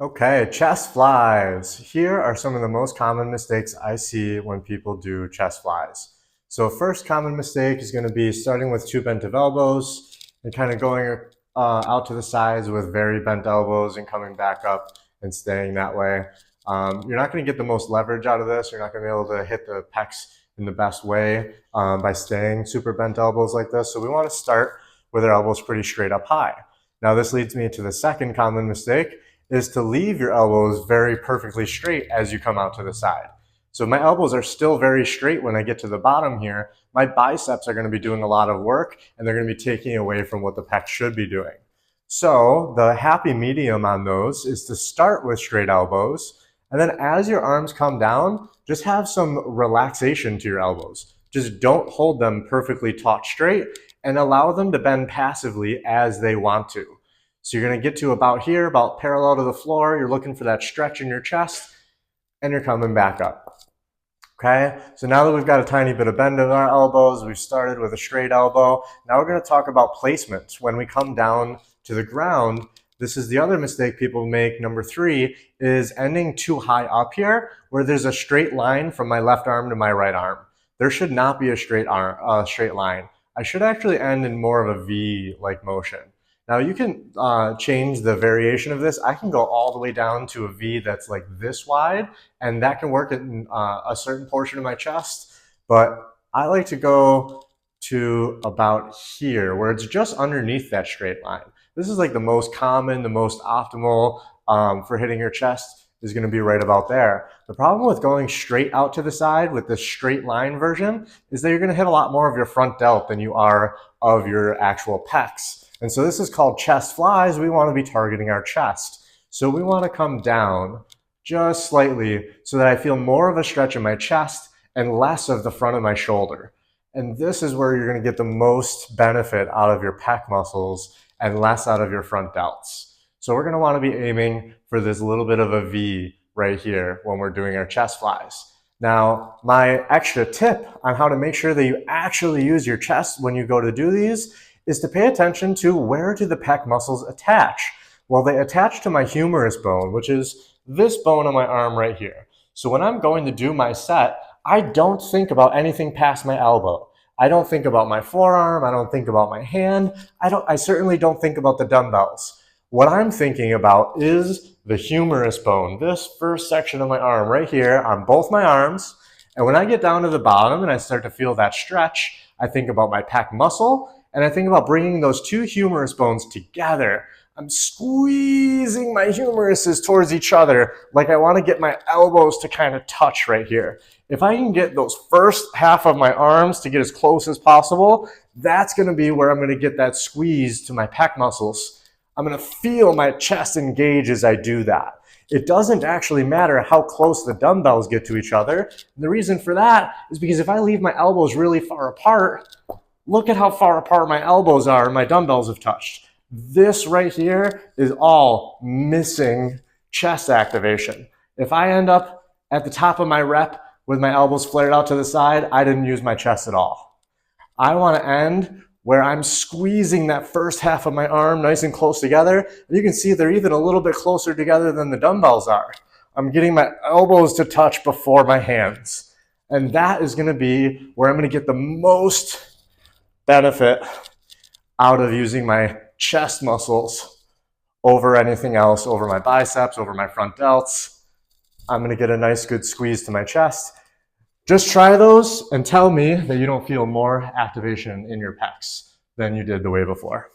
Okay, chest flies. Here are some of the most common mistakes I see when people do chest flies. So first common mistake is going to be starting with two bent of elbows and kind of going out to the sides with very bent elbows and coming back up and staying that way. You're not going to get the most leverage out of this. You're not going to be able to hit the pecs in the best way by staying super bent elbows like this. So we want to start with our elbows pretty straight up high. Now this leads me to the second common mistake, is to leave your elbows very perfectly straight as you come out to the side. So my elbows are still very straight when I get to the bottom here. My biceps are going to be doing a lot of work and they're going to be taking away from what the pecs should be doing. So the happy medium on those is to start with straight elbows, and then as your arms come down, just have some relaxation to your elbows. Just don't hold them perfectly taut straight and allow them to bend passively as they want to. So you're going to get to about here, about parallel to the floor. You're looking for that stretch in your chest, and you're coming back up. Okay, so now that we've got a tiny bit of bend in our elbows, we've started with a straight elbow. Now we're going to talk about placement. When we come down to the ground, this is the other mistake people make. Number 3 is ending too high up here, where there's a straight line from my left arm to my right arm. There should not be a straight line. I should actually end in more of a V-like motion. Now you can change the variation of this. I can go all the way down to a V that's like this wide, and that can work in a certain portion of my chest, but I like to go to about here, where it's just underneath that straight line. This is like the most common, the most optimal for hitting your chest is going to be right about there. The problem with going straight out to the side with the straight line version is that you're going to hit a lot more of your front delt than you are of your actual pecs. And so this is called chest flies. We want to be targeting our chest. So we want to come down just slightly so that I feel more of a stretch in my chest and less of the front of my shoulder. And this is where you're going to get the most benefit out of your pec muscles and less out of your front delts. So we're going to want to be aiming for this little bit of a V right here when we're doing our chest flies. Now, my extra tip on how to make sure that you actually use your chest when you go to do these is to pay attention to where do the pec muscles attach. Well, they attach to my humerus bone, which is this bone on my arm right here. So when I'm going to do my set, I don't think about anything past my elbow. I don't think about my forearm. I don't think about my hand. I certainly don't think about the dumbbells. What I'm thinking about is the humerus bone, this first section of my arm right here on both my arms. And when I get down to the bottom and I start to feel that stretch, I think about my pec muscle. And I think about bringing those two humerus bones together. I'm squeezing my humeruses towards each other like I want to get my elbows to kind of touch right here. If I can get those first half of my arms to get as close as possible, that's going to be where I'm going to get that squeeze to my pec muscles. I'm going to feel my chest engage as I do that. It doesn't actually matter how close the dumbbells get to each other. And the reason for that is because if I leave my elbows really far apart, look at how far apart my elbows are and my dumbbells have touched. This right here is all missing chest activation. If I end up at the top of my rep with my elbows flared out to the side, I didn't use my chest at all. I want to end where I'm squeezing that first half of my arm nice and close together. And you can see they're even a little bit closer together than the dumbbells are. I'm getting my elbows to touch before my hands. And that is going to be where I'm going to get the most benefit out of using my chest muscles over anything else, over my biceps, over my front delts. I'm going to get a nice good squeeze to my chest. Just try those and tell me that you don't feel more activation in your pecs than you did the way before.